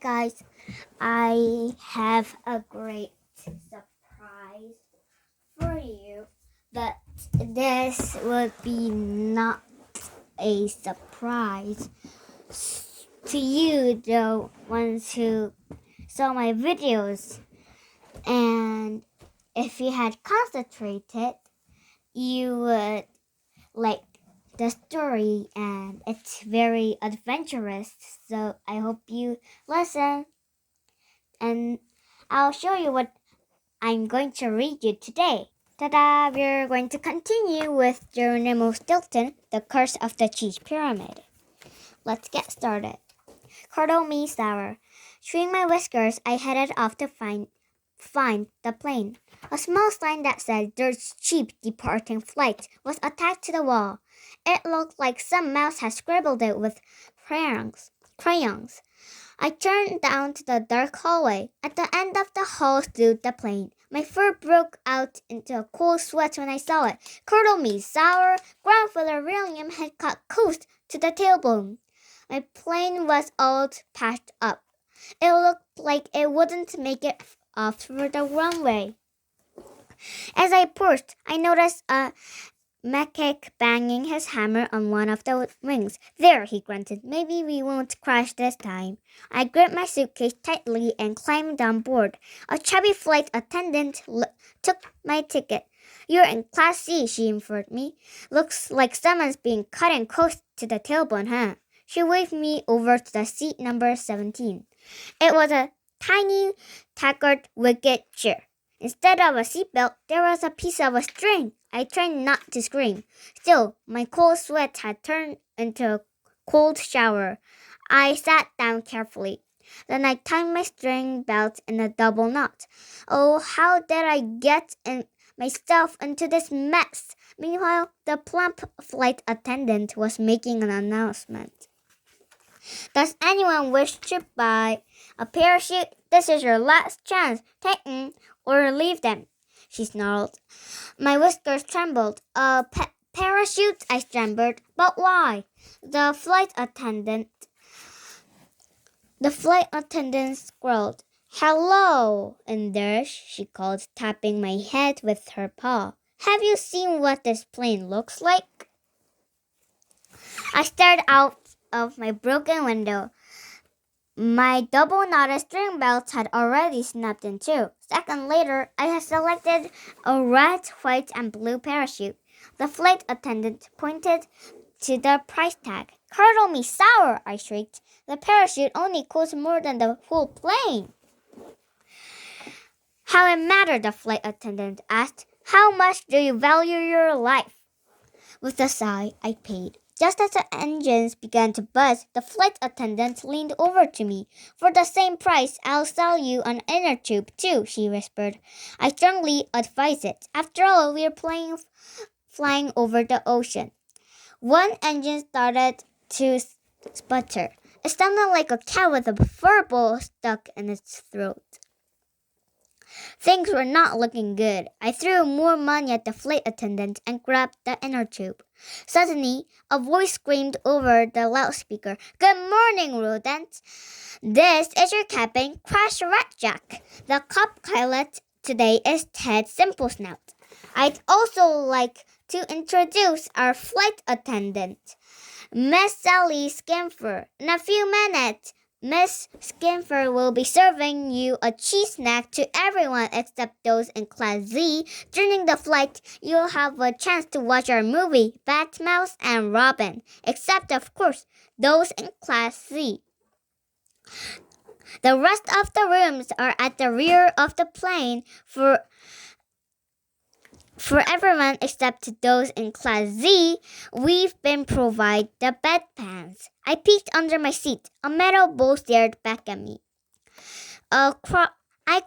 guys, I have a great surprise for you, but this would be not a surprise to you, the ones who saw my videos. And if you had concentrated, you would like the story, and it's very adventurous. So I hope you listen. And I'll show you what I'm going to read you today. Ta-da! We're going to continue with Geronimo Stilton, The Curse of the Cheese Pyramid. Let's get started. Curdle me sour. Chewing my whiskers, I headed off to find the plane. A small sign that said "There's cheap departing flight" was attached to the wall. It looked like some mouse had scribbled it with crayons. I turned down to the dark hallway. At the end of the hall stood the plane. My fur broke out into a cold sweat when I saw it. Curdle me sour. Grandfather William had cut coast to the tailbone. My plane was all patched up. It looked like it wouldn't make it off for the runway. As I pushed, I noticed a macaque banging his hammer on one of the wings. There, he grunted. Maybe we won't crash this time. I gripped my suitcase tightly and climbed on board. A chubby flight attendant took my ticket. You're in Class C, she informed me. Looks like someone's being cut and close to the tailbone, huh? She waved me over to the seat number 17. It was a tiny, tattered wicket chair. Instead of a seatbelt, there was a piece of a string. I tried not to scream. Still, my cold sweat had turned into a cold shower. I sat down carefully. Then I tied my string belt in a double knot. Oh, how did I get myself into this mess? Meanwhile, the plump flight attendant was making an announcement. Does anyone wish to buy a parachute? This is your last chance. Take them or leave them, she snarled. My whiskers trembled. A parachute, I stammered. But why? The flight attendant squealed. Hello, in there, she called, tapping my head with her paw. Have you seen what this plane looks like? I stared out of my broken window. My double-knotted string belt had already snapped in two. Second later, I had selected a red, white, and blue parachute. The flight attendant pointed to the price tag. Curdle me sour, I shrieked. The parachute only costs more than the whole plane. How it mattered, the flight attendant asked. How much do you value your life? With a sigh, I paid. Just as the engines began to buzz, the flight attendant leaned over to me. For the same price, I'll sell you an inner tube, too, she whispered. I strongly advised it. After all, we are flying over the ocean. One engine started to sputter. It sounded like a cat with a fur ball stuck in its throat. Things were not looking good. I threw more money at the flight attendant and grabbed the inner tube. Suddenly, a voice screamed over the loudspeaker. Good morning, rodent. This is your captain, Crash Ratjack. The co-pilot today is Ted Simplesnout. I'd also like to introduce our flight attendant, Miss Sally Skimfer. In a few minutes, Miss Skimfer will be serving you a cheese snack to everyone except those in Class Z. During the flight, you'll have a chance to watch our movie, Bat, Mouse, and Robin, except, of course, those in Class Z. The rest of the rooms are at the rear of the plane for everyone except those in Class Z. We've been provided the bedpans. I peeked under my seat. A metal bowl stared back at me. I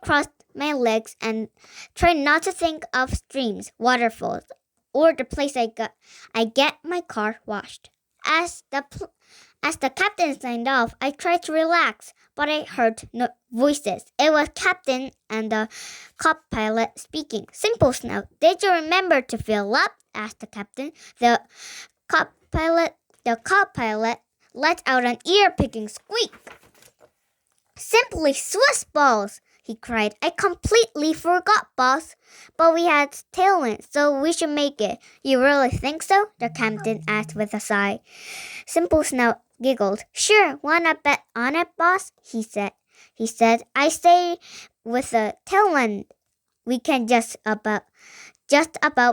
crossed my legs and tried not to think of streams, waterfalls, or the place I get my car washed. As the captain signed off, I tried to relax, but I heard no voices. It was Captain and the co-pilot speaking. Simplesnout, did you remember to fill up? Asked the captain. The co-pilot let out an ear-picking squeak. Simply Swiss balls, he cried. I completely forgot, boss. But we had tailwind, so we should make it. You really think so? The captain asked with a sigh. Simple Snout giggled. Sure, wanna bet on it, boss? He said, I say with a tailwind we can just about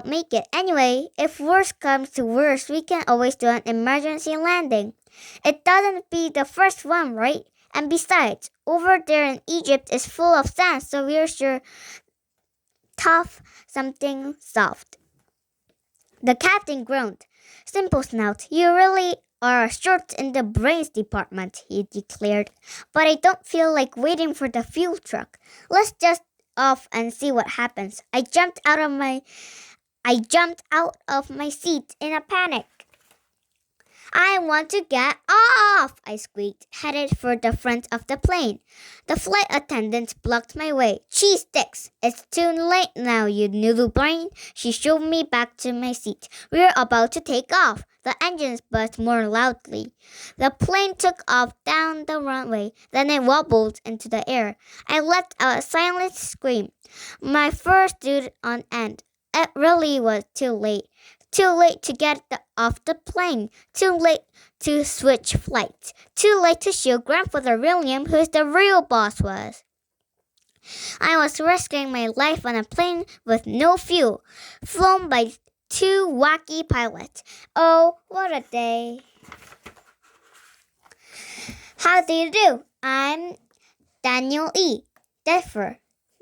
make it. Anyway, if worst comes to worst, we can always do an emergency landing. It doesn't be the first one, right? And besides, over there in Egypt is full of sand, so we're sure tough something soft. The captain groaned. Simple Snout, you really are short in the brains department, he declared. But I don't feel like waiting for the fuel truck. Let's just off and see what happens. I jumped out of my seat in a panic. I want to get off, I squeaked, headed for the front of the plane. The flight attendant blocked my way. Cheese sticks! It's too late now, you noodle brain. She shoved me back to my seat. We're about to take off. The engines buzzed more loudly. The plane took off down the runway. Then it wobbled into the air. I let out a silent scream. My fur stood on end. It really was too late. Too late to get off the plane. Too late to switch flights. Too late to show Grandfather William who the real boss was. I was risking my life on a plane with no fuel, flown by two wacky pilots. Oh, what a day. How do you do? I'm Daniel E. Deffer.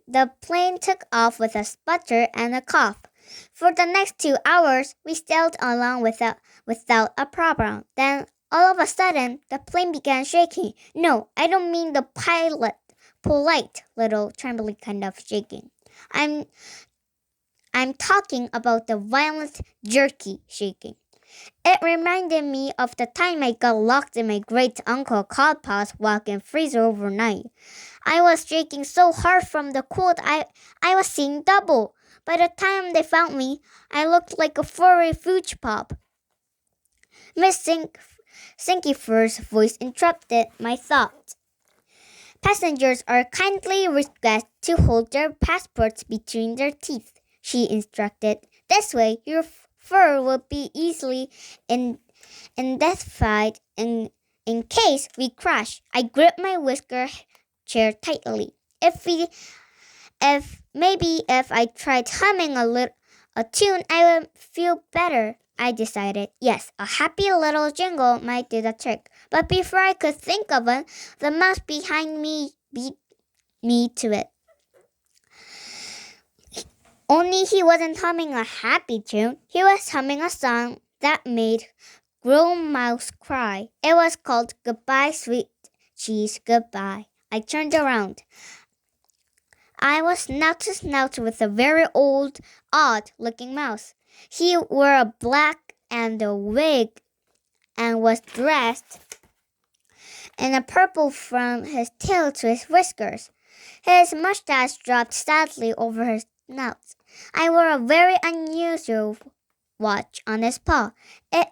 The plane took off with a sputter and a cough. For the next 2 hours, we sailed along without a problem. Then, all of a sudden, the plane began shaking. No, I don't mean the polite little trembling kind of shaking. I'm talking about the violent, jerky shaking. It reminded me of the time I got locked in my great-uncle Codpaw's walk-in freezer overnight. I was shaking so hard from the cold I was seeing double. By the time they found me, I looked like a furry fooch pop. Miss Sinky Fur's voice interrupted my thoughts. Passengers are kindly requested to hold their passports between their teeth, she instructed. This way, your fur will be easily identified in case we crash. I gripped my whisker chair tightly. If I tried humming a tune, I would feel better, I decided. Yes, a happy little jingle might do the trick. But before I could think of it, the mouse behind me beat me to it. Only he wasn't humming a happy tune. He was humming a song that made grown mouse cry. It was called Goodbye, Sweet Cheese, Goodbye. I turned around. I was snout to snout with a very old, odd-looking mouse. He wore a black and a wig and was dressed in a purple from his tail to his whiskers. His mustache dropped sadly over his snout. I wore a very unusual watch on his paw. It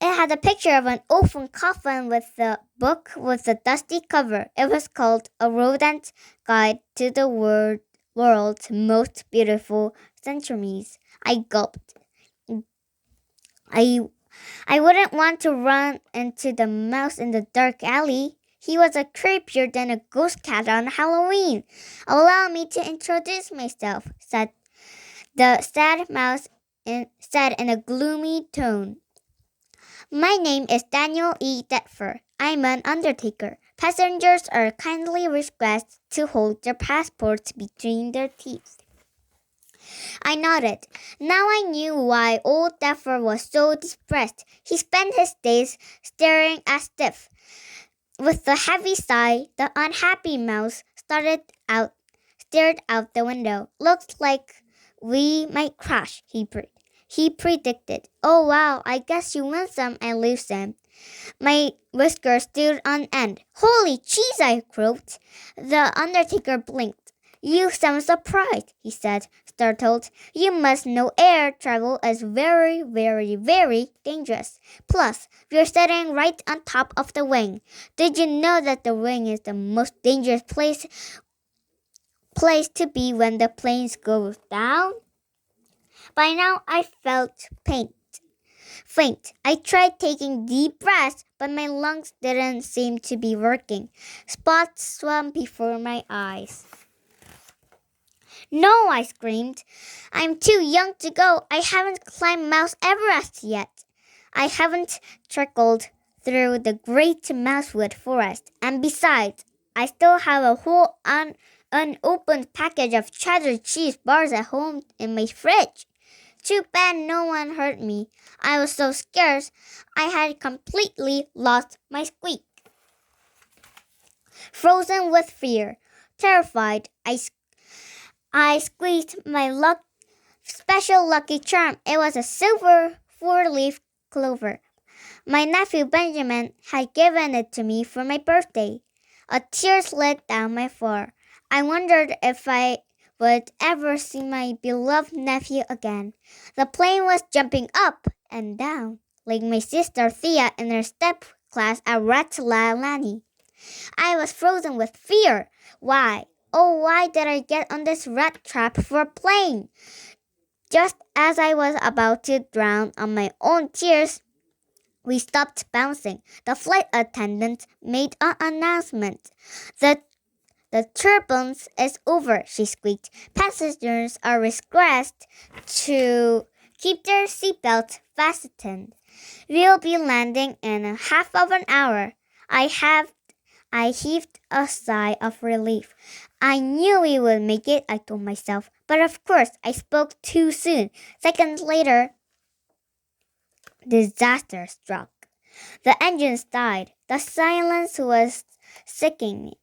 had a picture of an open coffin with a book with a dusty cover. It was called A Rodent Guide to the World's Most Beautiful Centuries. I gulped. I wouldn't want to run into the mouse in the dark alley. He was a creepier than a ghost cat on Halloween. Allow me to introduce myself, said the sad mouse said in a gloomy tone. My name is Daniel E. Detfer. I'm an undertaker. Passengers are kindly requested to hold their passports between their teeth. I nodded. Now I knew why old Detfer was so depressed. He spent his days staring at stiff. With a heavy sigh, the unhappy mouse stared out the window. Looks like we might crash, he predicted. Oh wow, I guess you win some and lose some. My whiskers stood on end. Holy cheese, I croaked. The undertaker blinked. You sound surprised, he said. startled. You must know air travel is very, very, very dangerous. Plus, we're sitting right on top of the wing. Did you know that the wing is the most dangerous place to be when the planes go down? By now, I felt faint. I tried taking deep breaths, but my lungs didn't seem to be working. Spots swam before my eyes. No, I screamed. I'm too young to go. I haven't climbed Mount Everest yet. I haven't trickled through the great mousewood forest. And besides, I still have a whole unopened package of cheddar cheese bars at home in my fridge. Too bad no one heard me. I was so scared I had completely lost my squeak. Frozen with fear, terrified, I squeezed my special lucky charm. It was a silver four-leaf clover. My nephew Benjamin had given it to me for my birthday. A tear slid down my forehead. I wondered if I would ever see my beloved nephew again. The plane was jumping up and down, like my sister Thea in her step class at Ratalani. I was frozen with fear. Why? Oh, why did I get on this rat trap for a plane? Just as I was about to drown on my own tears, we stopped bouncing. The flight attendant made an announcement. The turbulence is over, she squeaked. Passengers are requested to keep their seatbelts fastened. We'll be landing in half of an hour. I heaved a sigh of relief. I knew we would make it, I told myself. But of course, I spoke too soon. Seconds later, disaster struck. The engines died. The silence was sickening.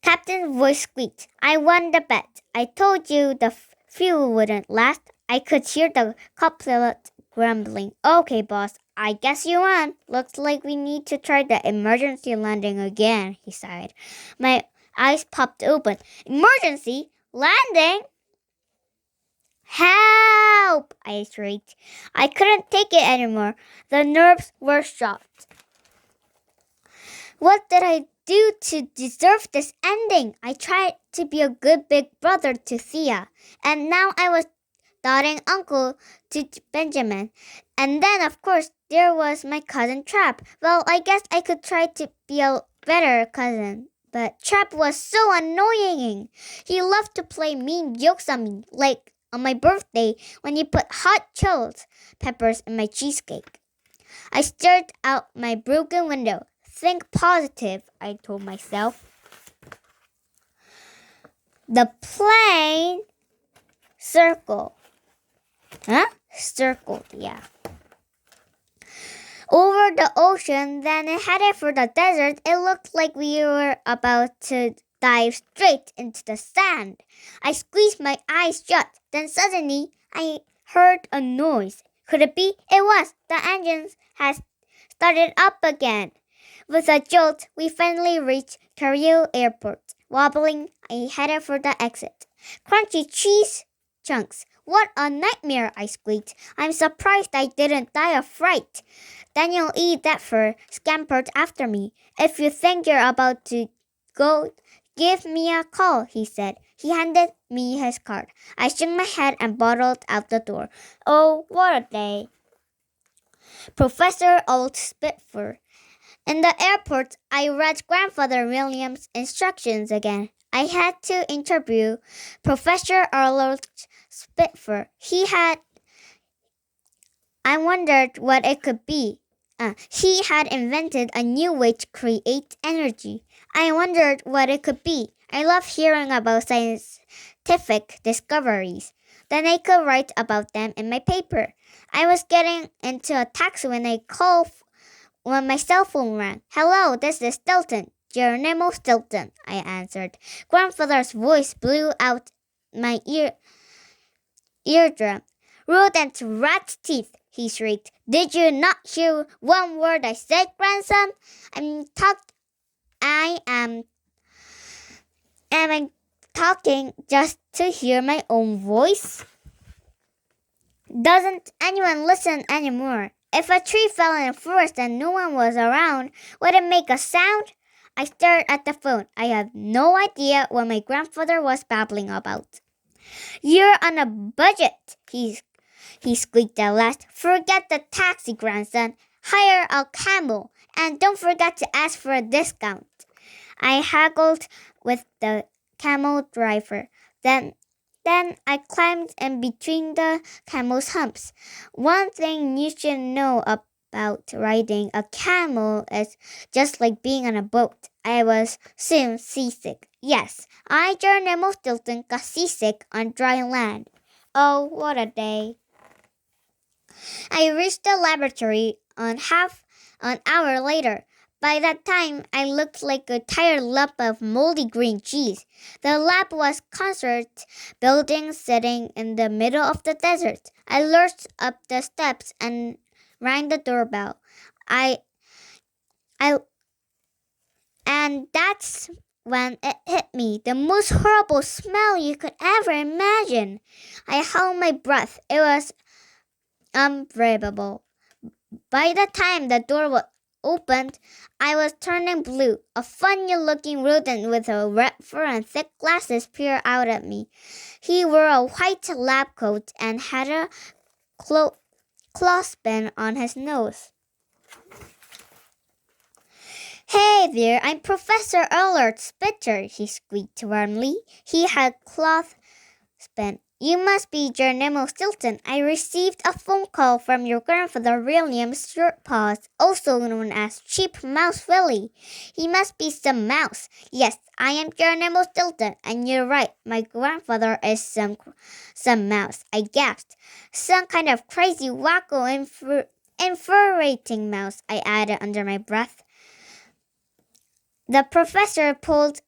Captain's voice squeaked. I won the bet. I told you the fuel wouldn't last. I could hear the co-pilot grumbling. Okay, boss, I guess you won. Looks like we need to try the emergency landing again, he sighed. My eyes popped open. Emergency landing? Help! I shrieked. I couldn't take it anymore. The nerves were shot. What did I do to deserve this ending? I tried to be a good big brother to Thea, and now I was doting uncle to Benjamin. And then, of course, there was my cousin Trap. Well, I guess I could try to be a better cousin. But Trap was so annoying. He loved to play mean jokes on me, like on my birthday when he put hot chili peppers in my cheesecake. I stared out my broken window. Think positive, I told myself. The plane circled. Circled, yeah. Over the ocean, then it headed for the desert. It looked like we were about to dive straight into the sand. I squeezed my eyes shut. Then suddenly, I heard a noise. Could it be? It was. The engines had started up again. With a jolt, we finally reached Cairo Airport. Wobbling, I headed for the exit. Crunchy cheese chunks. What a nightmare, I squeaked. I'm surprised I didn't die of fright. Daniel E. Detfer scampered after me. If you think you're about to go, give me a call, he said. He handed me his card. I shook my head and bottled out the door. Oh, what a day. Professor Old Spitfire. In the airport, I read Grandfather William's instructions again. I had to interview Professor Arnold Spitfire. I wondered what it could be. He had invented a new way to create energy. I wondered what it could be. I love hearing about scientific discoveries. Then I could write about them in my paper. I was getting into a taxi when my cell phone rang. Hello, this is Stilton. Geronimo Stilton, I answered. Grandfather's voice blew out my eardrum. Rodent rat's teeth, he shrieked. Did you not hear one word I said, grandson? I am talking just to hear my own voice? Doesn't anyone listen anymore? If a tree fell in a forest and no one was around, would it make a sound? I stared at the phone. I had no idea what my grandfather was babbling about. You're on a budget, he squeaked at last. Forget the taxi, grandson. Hire a camel, and don't forget to ask for a discount. I haggled with the camel driver. Then I climbed in between the camel's humps. One thing you should know about riding a camel is just like being on a boat. I was soon seasick. Yes, I, Geronimo Stilton, got seasick on dry land. Oh, what a day. I reached the laboratory on half an hour later. By that time, I looked like a tired lump of moldy green cheese. The lab was concert building sitting in the middle of the desert. I lurched up the steps and rang the doorbell. I and that's when it hit me, the most horrible smell you could ever imagine. I held my breath. It was unbearable. By the time the door was opened, I was turning blue. A funny-looking rodent with a red fur and thick glasses peered out at me. He wore a white lab coat and had a clothespin on his nose. Hey there, I'm Professor Allard Spitter, he squeaked warmly. He had clothespin. You must be Geronimo Stilton. I received a phone call from your grandfather William Shortpaws, also known as Cheap Mouse Willie. He must be some mouse. Yes, I am Geronimo Stilton, and you're right. My grandfather is some mouse. I gasped. Some kind of crazy, wacko, infuriating mouse, I added under my breath. The professor pulled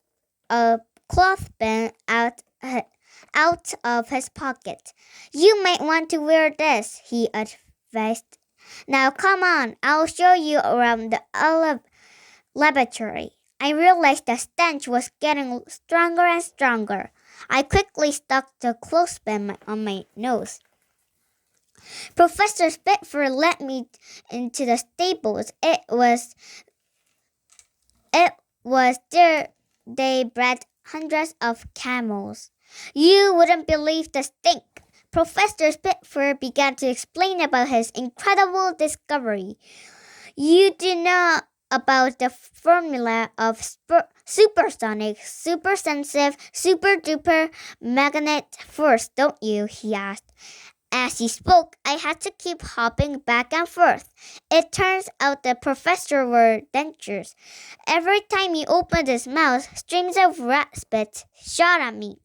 a clothespin out of his pocket. You might want to wear this, he advised. Now come on, I'll show you around the laboratory. I realized the stench was getting stronger and stronger. I quickly stuck the clothespin on my nose. Professor Spitfire led me into the stables. It was there they bred hundreds of camels. You wouldn't believe the stink. Professor Spitfire began to explain about his incredible discovery. You do know about the formula of supersonic, supersensitive, super-duper magnet force, don't you? He asked. As he spoke, I had to keep hopping back and forth. It turns out the professor wore dentures. Every time he opened his mouth, streams of rat spit shot at me.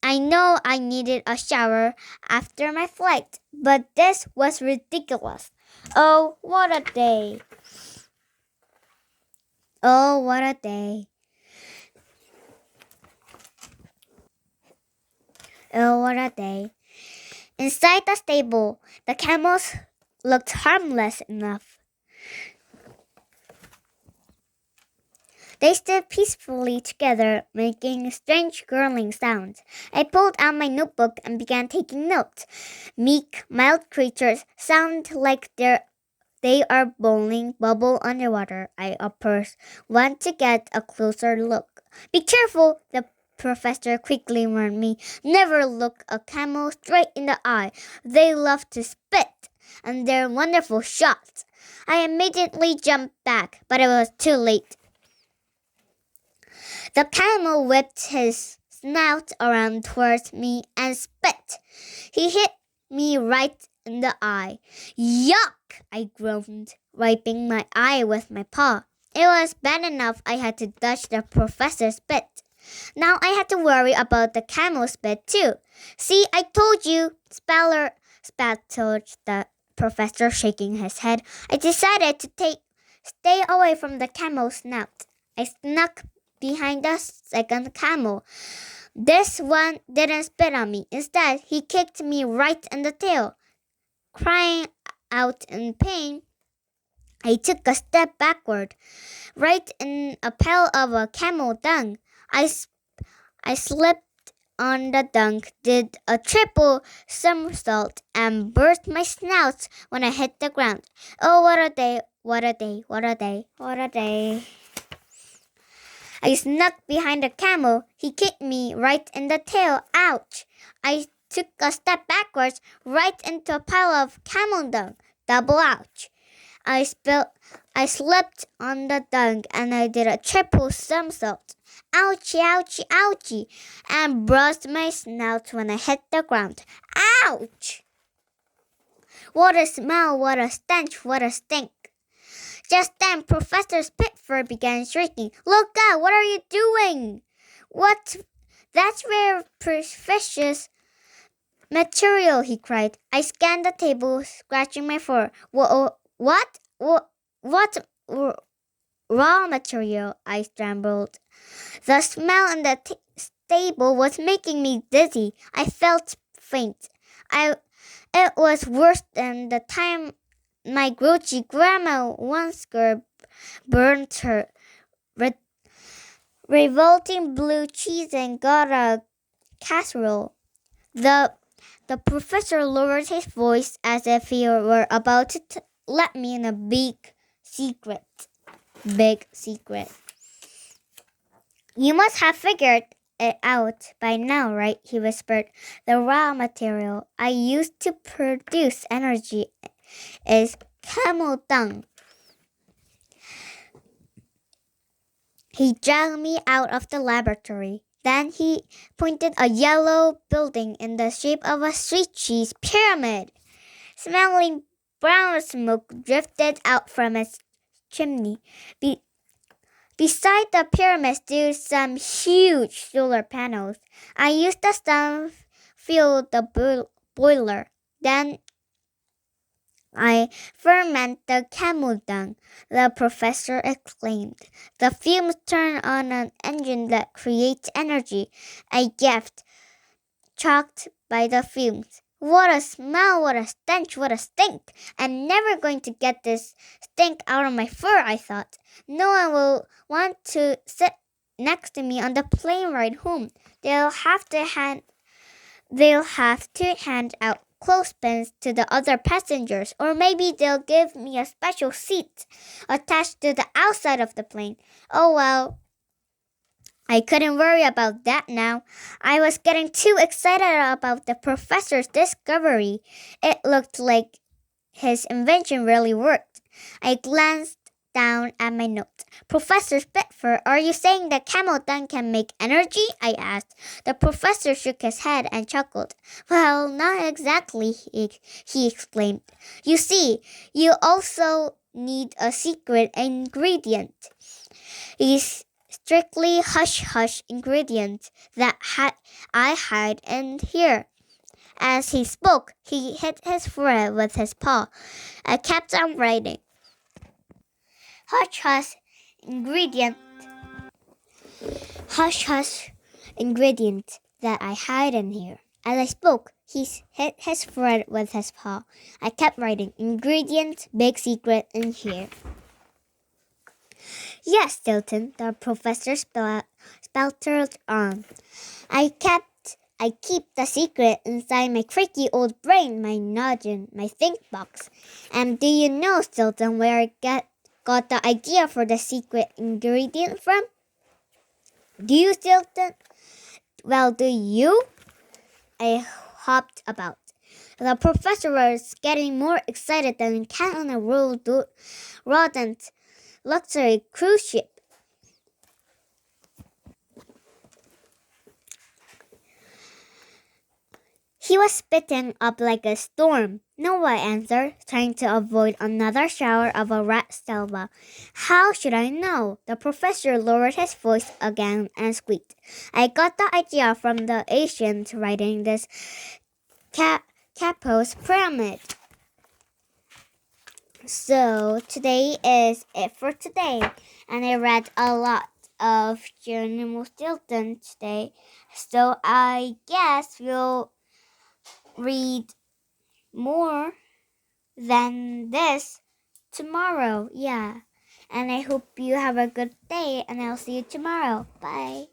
I know I needed a shower after my flight, but this was ridiculous. Oh, what a day. Oh, what a day. Oh, what a day. Inside the stable, the camels looked harmless enough. They stood peacefully together, making strange gurgling sounds. I pulled out my notebook and began taking notes. Meek, mild creatures sound like they are blowing bubble underwater. I approached one to get a closer look. Be careful, the professor quickly warned me. Never look a camel straight in the eye. They love to spit, and they're wonderful shots. I immediately jumped back, but it was too late. The camel whipped his snout around towards me and spit. He hit me right in the eye. Yuck! I groaned, wiping my eye with my paw. It was bad enough I had to dodge the professor's spit. Now I had to worry about the camel spit too. See, I told you, spattered the professor, shaking his head. I decided to stay away from the camel's snout. I snuck behind the second camel. This one didn't spit on me. Instead, he kicked me right in the tail. Crying out in pain, I took a step backward, right in a pile of camel dung. I slipped on the dunk, did a triple somersault, and burst my snout when I hit the ground. Oh, what a day, what a day, what a day, what a day. I snuck behind the camel. He kicked me right in the tail. Ouch! I took a step backwards, right into a pile of camel dung. Double ouch. I slipped on the dung and I did a triple somersault. Ouchie, ouchie, ouchie, and brushed my snout when I hit the ground. Ouch! What a smell, what a stench, what a stink. Just then, Professor Spitfire began shrieking, "Look out, what are you doing? What? That's rare precious material," he cried. I scanned the table, scratching my fur. What? What raw material? I stumbled. The smell in the stable was making me dizzy. I felt faint. It was worse than the time my grouchy grandma once burned her revolting blue cheese and got a casserole. The professor lowered his voice as if he were about to let me in a big secret. Big secret. "You must have figured it out by now, right?" he whispered. "The raw material I used to produce energy is camel dung." He dragged me out of the laboratory. Then he pointed a yellow building in the shape of a street cheese pyramid. Smelling brown smoke drifted out from its chimney. Beside the pyramid stood some huge solar panels. I used the stuff to fuel the boiler. Then I ferment the camel dung, the professor exclaimed. "The fumes turn on an engine that creates energy." I gasped, choked by the fumes. What a smell, what a stench, what a stink. I'm never going to get this stink out of my fur, I thought. No one will want to sit next to me on the plane ride home. They'll have to hand out clothespins to the other passengers, or maybe they'll give me a special seat attached to the outside of the plane. Oh well, I couldn't worry about that now. I was getting too excited about the professor's discovery. It looked like his invention really worked. I glanced down at my notes. "Professor Spitfire, are you saying that camel dung can make energy?" I asked. The professor shook his head and chuckled. "Well, not exactly," he exclaimed. "You see, you also need a secret ingredient. It's strictly hush-hush ingredient that I hide in here." As he spoke, he hit his forehead with his paw. I kept on writing. Hush hush ingredient. Hush hush ingredient that I hide in here. As I spoke, he hit his forehead with his paw. I kept writing. Ingredient, big secret in here. "Yes, Stilton," the professor sputtered on. I keep the secret inside my creaky old brain, my noggin, my think box. And do you know, Stilton, where I got the idea for the secret ingredient from? Do you, Stilton? Well, do you? I hopped about. The professor was getting more excited than a cat on a rodent luxury cruise ship. He was spitting up like a storm. "No," I answered, trying to avoid another shower of a rat saliva. "How should I know?" The professor lowered his voice again and squeaked. "I got the idea from the ancients writing this Capos pyramid." So today is it for today, and I read a lot of Geronimo Stilton today. So I guess we'll read more than this tomorrow. Yeah. And I hope you have a good day, and I'll see you tomorrow. Bye.